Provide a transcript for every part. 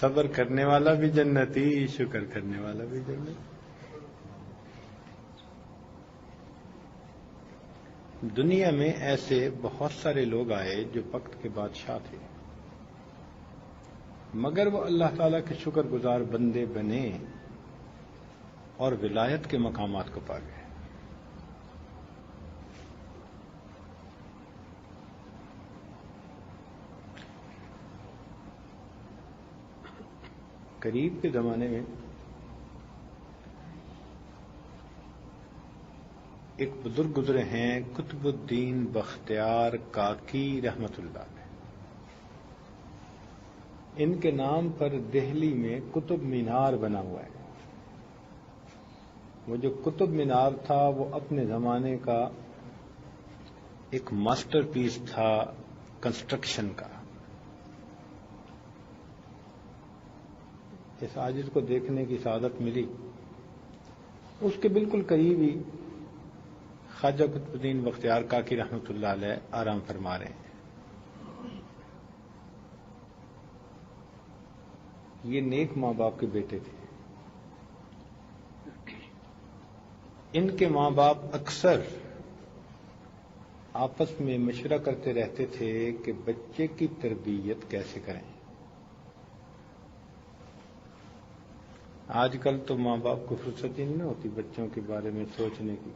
صبر کرنے والا بھی جنتی، شکر کرنے والا بھی جنتی۔ دنیا میں ایسے بہت سارے لوگ آئے جو وقت کے بادشاہ تھے، مگر وہ اللہ تعالیٰ کے شکر گزار بندے بنے اور ولایت کے مقامات کو پا گئے۔ قریب کے زمانے میں ایک بزرگ گزرے ہیں، قطب الدین بختیار کاکی رحمت اللہ علیہ۔ ان کے نام پر دہلی میں قطب مینار بنا ہوا ہے۔ وہ جو قطب مینار تھا وہ اپنے زمانے کا ایک ماسٹر پیس تھا کنسٹرکشن کا۔ اس عاجز کو دیکھنے کی سعادت ملی، اس کے بالکل قریب ہی خواجہ قطب الدین بختیار کاکی رحمت اللہ علیہ آرام فرما رہے ہیں۔ یہ نیک ماں باپ کے بیٹے تھے۔ ان کے ماں باپ اکثر آپس میں مشورہ کرتے رہتے تھے کہ بچے کی تربیت کیسے کریں۔ آج کل تو ماں باپ کو فرصت ہی نہیں ہوتی بچوں کے بارے میں سوچنے کی۔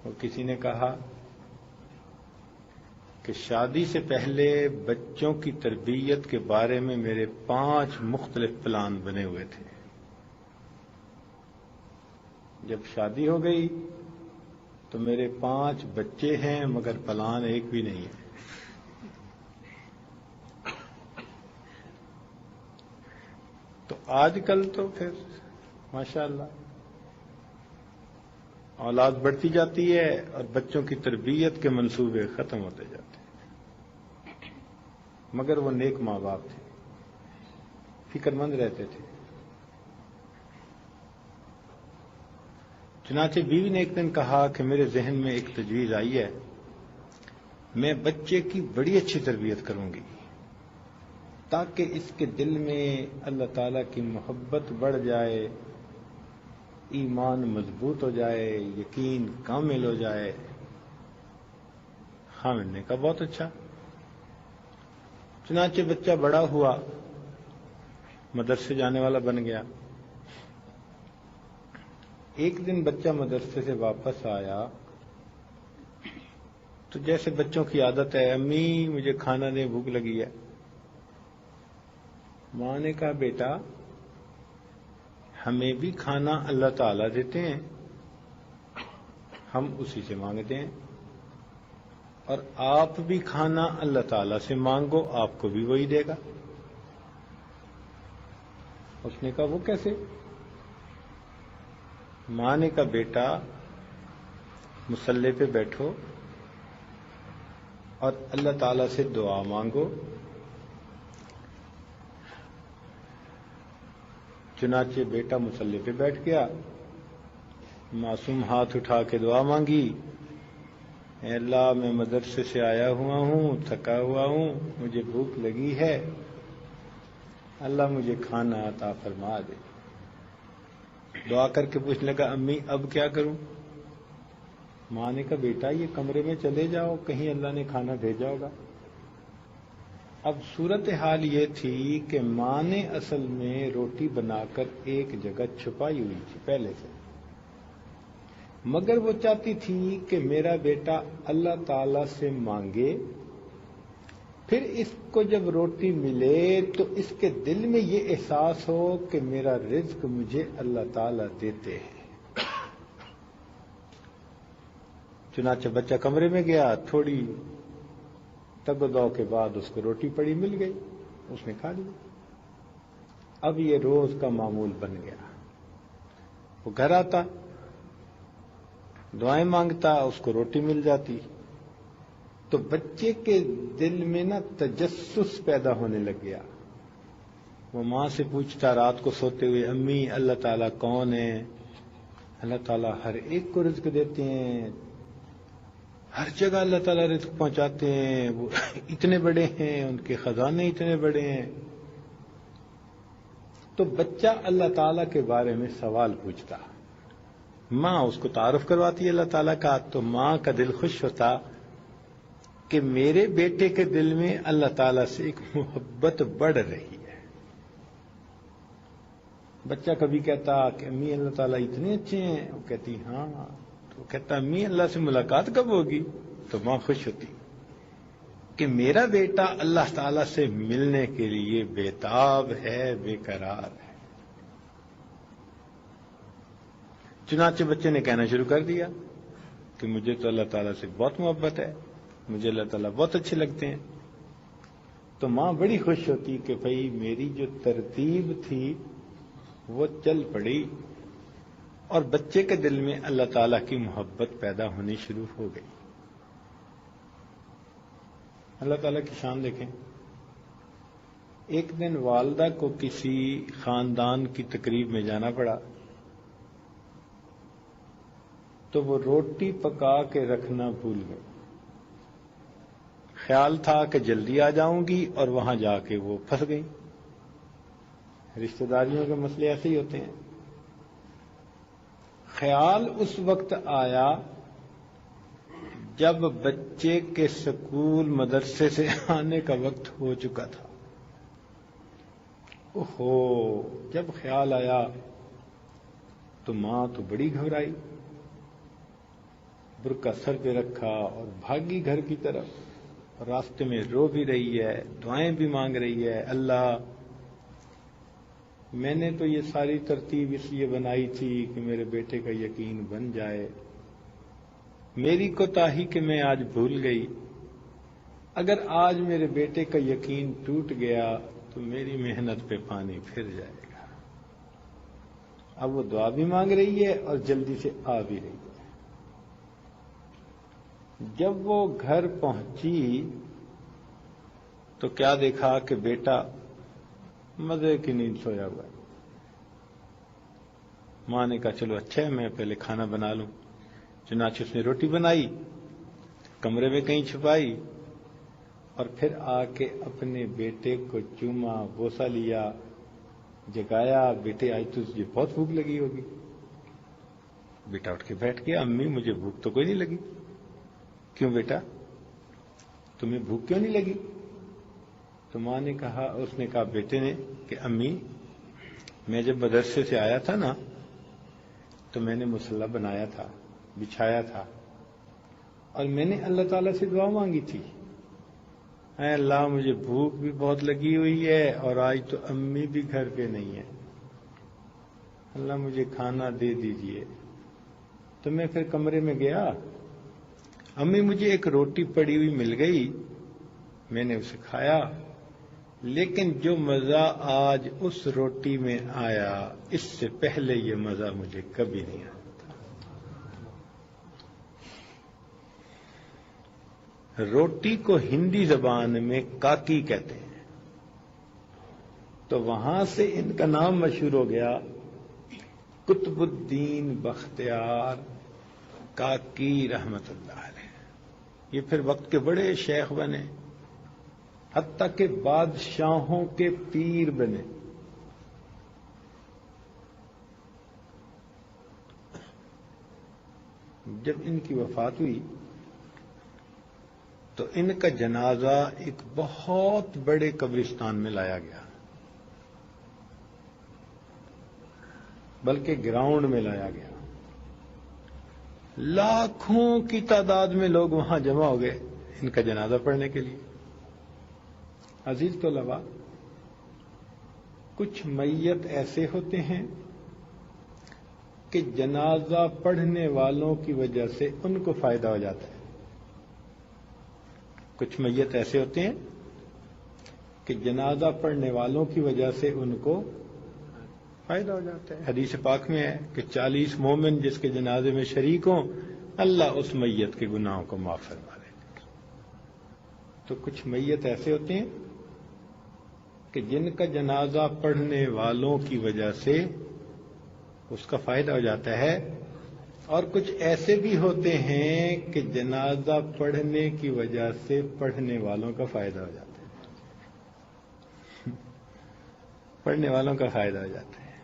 اور کسی نے کہا کہ شادی سے پہلے بچوں کی تربیت کے بارے میں میرے 5 مختلف پلان بنے ہوئے تھے، جب شادی ہو گئی تو میرے 5 بچے ہیں مگر پلان ایک بھی نہیں ہے۔ تو آج کل تو پھر ماشاءاللہ اولاد بڑھتی جاتی ہے اور بچوں کی تربیت کے منصوبے ختم ہوتے جاتے ہیں، مگر وہ نیک ماں باپ تھے، فکر مند رہتے تھے۔ چنانچہ بیوی نے ایک دن کہا کہ میرے ذہن میں ایک تجویز آئی ہے، میں بچے کی بڑی اچھی تربیت کروں گی تاکہ اس کے دل میں اللہ تعالیٰ کی محبت بڑھ جائے، ایمان مضبوط ہو جائے، یقین کامل ہو جائے۔ خامد نے کہا بہت اچھا۔ چنانچہ بچہ بڑا ہوا، مدرسے جانے والا بن گیا۔ ایک دن بچہ مدرسے سے واپس آیا تو جیسے بچوں کی عادت ہے، امی مجھے کھانا دیں، بھوک لگی ہے۔ ماں نے کہا بیٹا ہمیں بھی کھانا اللہ تعالیٰ دیتے ہیں، ہم اسی سے مانگتے ہیں، اور آپ بھی کھانا اللہ تعالیٰ سے مانگو، آپ کو بھی وہی دے گا۔ اس نے کہا وہ کیسے؟ ماں نے کہا بیٹا مصلی پہ بیٹھو اور اللہ تعالیٰ سے دعا مانگو۔ چنانچہ بیٹا مصلی پہ بیٹھ گیا، معصوم ہاتھ اٹھا کے دعا مانگی، اے اللہ میں مدرسے سے آیا ہوا ہوں، تھکا ہوا ہوں، مجھے بھوک لگی ہے، اللہ مجھے کھانا عطا فرما دے۔ دعا کر کے پوچھنے لگا امی اب کیا کروں؟ ماں نے کہا بیٹا یہ کمرے میں چلے جاؤ، کہیں اللہ نے کھانا بھیجا ہوگا۔ اب صورتحال یہ تھی کہ ماں نے اصل میں روٹی بنا کر ایک جگہ چھپائی ہوئی تھی پہلے سے، مگر وہ چاہتی تھی کہ میرا بیٹا اللہ تعالی سے مانگے، پھر اس کو جب روٹی ملے تو اس کے دل میں یہ احساس ہو کہ میرا رزق مجھے اللہ تعالی دیتے ہیں۔ چنانچہ بچہ کمرے میں گیا، تھوڑی تگ و دو کے بعد اس کو روٹی پڑی مل گئی، اس نے کھا لی۔ اب یہ روز کا معمول بن گیا، وہ گھر آتا، دعائیں مانگتا، اس کو روٹی مل جاتی، تو بچے کے دل میں نا تجسس پیدا ہونے لگ گیا۔ وہ ماں سے پوچھتا رات کو سوتے ہوئے امی اللہ تعالیٰ کون ہے؟ اللہ تعالیٰ ہر ایک کو رزق دیتے ہیں، ہر جگہ اللہ تعالیٰ رزق پہنچاتے ہیں، وہ اتنے بڑے ہیں، ان کے خزانے اتنے بڑے ہیں. تو بچہ اللہ تعالیٰ کے بارے میں سوال پوچھتا، ماں اس کو تعارف کرواتی ہے اللہ تعالیٰ کا، تو ماں کا دل خوش ہوتا کہ میرے بیٹے کے دل میں اللہ تعالیٰ سے ایک محبت بڑھ رہی ہے. بچہ کبھی کہتا کہ امی اللہ تعالیٰ اتنے اچھے ہیں، وہ کہتی ہاں، تو کہتا امی اللہ سے ملاقات کب ہوگی؟ تو ماں خوش ہوتی کہ میرا بیٹا اللہ تعالیٰ سے ملنے کے لیے بےتاب ہے، بے قرار ہے. چنانچہ بچے نے کہنا شروع کر دیا کہ مجھے تو اللہ تعالیٰ سے بہت محبت ہے، مجھے اللہ تعالیٰ بہت اچھے لگتے ہیں. تو ماں بڑی خوش ہوتی کہ بھئی میری جو ترتیب تھی وہ چل پڑی، اور بچے کے دل میں اللہ تعالیٰ کی محبت پیدا ہونی شروع ہو گئی. اللہ تعالیٰ کی شان دیکھیں. ایک دن والدہ کو کسی خاندان کی تقریب میں جانا پڑا، تو وہ روٹی پکا کے رکھنا بھول گئے. خیال تھا کہ جلدی آ جاؤں گی، اور وہاں جا کے وہ پھنس گئی. رشتہ داریوں کے مسئلے ایسے ہی ہوتے ہیں. خیال اس وقت آیا جب بچے کے سکول مدرسے سے آنے کا وقت ہو چکا تھا. اوہو، جب خیال آیا تو ماں تو بڑی گھبرائی، برقع سر پہ رکھا اور بھاگی گھر کی طرف. راستے میں رو بھی رہی ہے، دعائیں بھی مانگ رہی ہے، اللہ میں نے تو یہ ساری ترتیب اس لیے بنائی تھی کہ میرے بیٹے کا یقین بن جائے، میری کوتاہی کہ میں آج بھول گئی. اگر آج میرے بیٹے کا یقین ٹوٹ گیا تو میری محنت پہ پانی پھر جائے گا. اب وہ دعا بھی مانگ رہی ہے اور جلدی سے آ بھی رہی ہے. جب وہ گھر پہنچی تو کیا دیکھا کہ بیٹا مزے کی نیند سویا ہوا ہے. ماں نے کہا چلو اچھا ہے، میں پہلے کھانا بنا لوں. چنانچہ اس نے روٹی بنائی، کمرے میں کہیں چھپائی، اور پھر آ کے اپنے بیٹے کو چوما، بوسہ لیا، جگایا. بیٹے آج تجھے بہت بھوک لگی ہوگی. بیٹا اٹھ کے بیٹھ گیا، امی مجھے بھوک تو کوئی نہیں لگی. کیوں بیٹا، تمہیں بھوک کیوں نہیں لگی؟ تو ماں نے کہا، اس نے کہا بیٹے نے کہ امی میں جب مدرسے سے آیا تھا نا تو میں نے مصلی بنایا تھا، بچھایا تھا، اور میں نے اللہ تعالیٰ سے دعا مانگی تھی، اے اللہ مجھے بھوک بھی بہت لگی ہوئی ہے اور آج تو امی بھی گھر پہ نہیں ہے، اللہ مجھے کھانا دے دیجئے. تو میں پھر کمرے میں گیا، امی مجھے ایک روٹی پڑی ہوئی مل گئی، میں نے اسے کھایا، لیکن جو مزہ آج اس روٹی میں آیا اس سے پہلے یہ مزہ مجھے کبھی نہیں آیا. روٹی کو ہندی زبان میں کاکی کہتے ہیں، تو وہاں سے ان کا نام مشہور ہو گیا، قطب الدین بختیار کاکی رحمت اللہ علیہ. یہ پھر وقت کے بڑے شیخ بنے، حتیٰ کہ بادشاہوں کے پیر بنے. جب ان کی وفات ہوئی تو ان کا جنازہ ایک بہت بڑے قبرستان میں لایا گیا، بلکہ گراؤنڈ میں لایا گیا. لاکھوں کی تعداد میں لوگ وہاں جمع ہو گئے ان کا جنازہ پڑھنے کے لیے. عزیز طلباء، کچھ میت ایسے ہوتے ہیں کہ جنازہ پڑھنے والوں کی وجہ سے ان کو فائدہ ہو جاتا ہے. کچھ میت ایسے ہوتے ہیں کہ جنازہ پڑھنے والوں کی وجہ سے ان کو فائدہ ہو جاتا ہے. حدیث پاک میں ہے کہ 40 مومن جس کے جنازے میں شریک ہوں اللہ اس میت کے گناہوں کو معاف فرما دے. تو کچھ میت ایسے ہوتے ہیں کہ جن کا جنازہ پڑھنے والوں کی وجہ سے اس کا فائدہ ہو جاتا ہے، اور کچھ ایسے بھی ہوتے ہیں کہ جنازہ پڑھنے کی وجہ سے پڑھنے والوں کا فائدہ ہو جاتا ہے، پڑھنے والوں کا فائدہ ہو جاتا ہے۔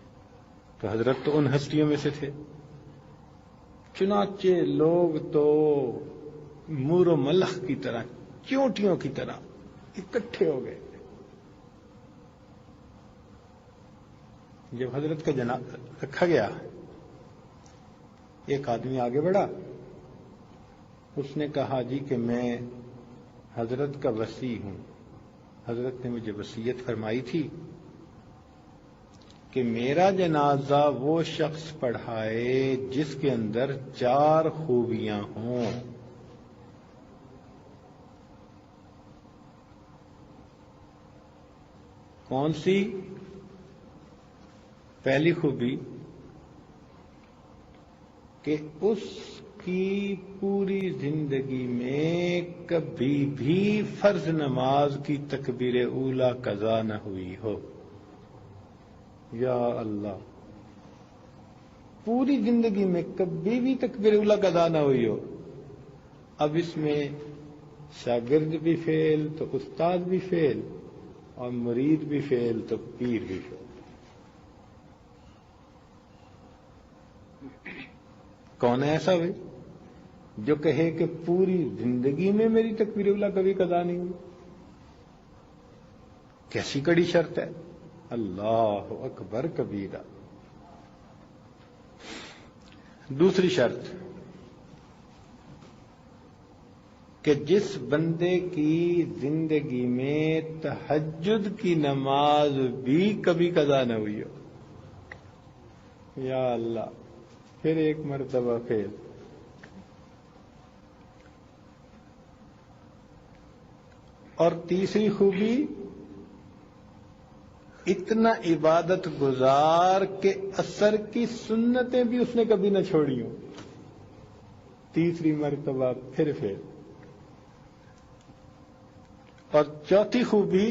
تو حضرت تو ان ہستیوں میں سے تھے، چنانچہ لوگ تو مور و ملخ کی طرح، چونٹیوں کی طرح اکٹھے ہو گئے۔ جب حضرت کا جنازہ رکھا گیا، ایک آدمی آگے بڑھا، اس نے کہا جی کہ میں حضرت کا وصی ہوں، حضرت نے مجھے وصیت فرمائی تھی کہ میرا جنازہ وہ شخص پڑھائے جس کے اندر 4 خوبیاں ہوں۔ کون سی؟ پہلی خوبی کہ اس کی پوری زندگی میں کبھی بھی فرض نماز کی تکبیر اولی قضا نہ ہوئی ہو۔ یا اللہ، پوری زندگی میں کبھی بھی تکبیر اولی قضا نہ ہوئی ہو۔ اب اس میں شاگرد بھی فیل تو استاد بھی فیل، اور مرید بھی فیل تو پیر بھی فیل۔ کون ہے ایسا بھائی جو کہے کہ پوری زندگی میں میری تکبیر اولی کبھی قضا نہیں ہوئی؟ کیسی کڑی شرط ہے! اللہ اکبر کبیرہ۔ دوسری شرط کہ جس بندے کی زندگی میں تہجد کی نماز بھی کبھی قضا نہ ہوئی ہو۔ یا اللہ، پھر ایک مرتبہ پھر۔ اور تیسری خوبی، اتنا عبادت گزار کہ عصر کی سنتیں بھی اس نے کبھی نہ چھوڑی ہوں۔ تیسری مرتبہ پھر۔ اور چوتھی خوبی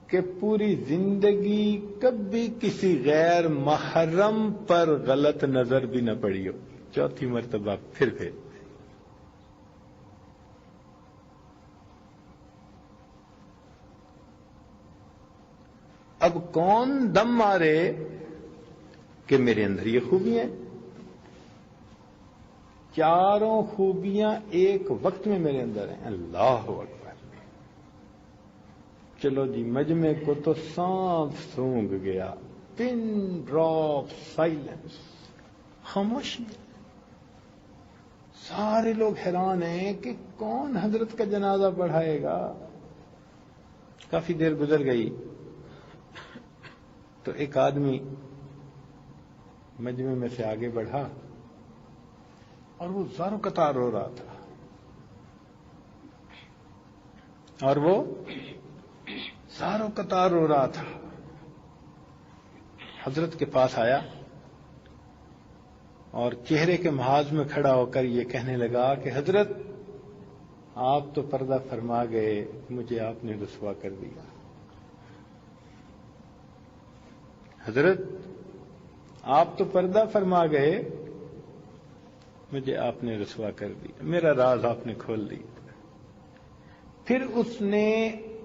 کہ پوری زندگی کبھی کسی غیر محرم پر غلط نظر بھی نہ پڑی ہو۔ چوتھی مرتبہ پھر۔ اب کون دم مارے کہ میرے اندر یہ خوبیاں ہیں؟ 4 خوبیاں ایک وقت میں میرے اندر ہیں۔ اللہ اکبر! چلو جی، مجمع کو تو سانپ سونگ گیا، پن ڈراپ سائلنس، خاموشی۔ سارے لوگ حیران ہیں کہ کون حضرت کا جنازہ پڑھائے گا۔ کافی دیر گزر گئی تو ایک آدمی مجمع میں سے آگے بڑھا اور وہ زاروں قطار رو رہا تھا، حضرت کے پاس آیا اور چہرے کے محاذ میں کھڑا ہو کر یہ کہنے لگا کہ حضرت، آپ تو پردہ فرما گئے، مجھے آپ نے رسوا کر دیا۔ حضرت، آپ تو پردہ فرما گئے، مجھے آپ نے رسوا کر دیا، میرا راز آپ نے کھول دیا۔ پھر اس نے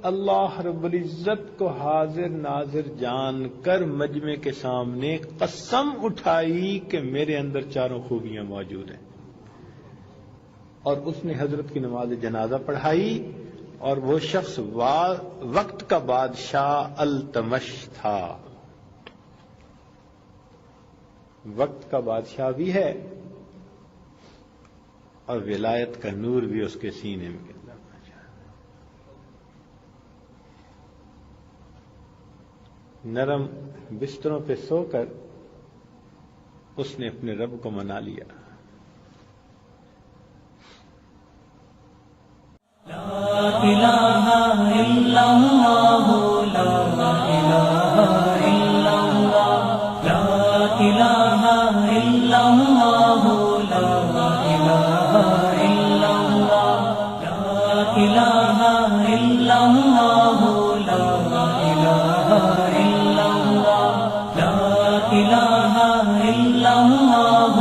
اللہ رب العزت کو حاضر ناظر جان کر مجمع کے سامنے قسم اٹھائی کہ میرے اندر 4 خوبیاں موجود ہیں، اور اس نے حضرت کی نماز جنازہ پڑھائی۔ اور وہ شخص وقت کا بادشاہ التمش تھا، وقت کا بادشاہ بھی ہے اور ولایت کا نور بھی اس کے سینے میں گرتا۔ نرم بستروں پہ سو کر اس نے اپنے رب کو منا لیا۔ لا الہ الا اللہ، لا الہ الا اللہ، لا الہ الا اللہ، لا الہ الا اللہ، لا الہ الا اللہ، لا الہ الا اللہ، لا الہ الا اللہ،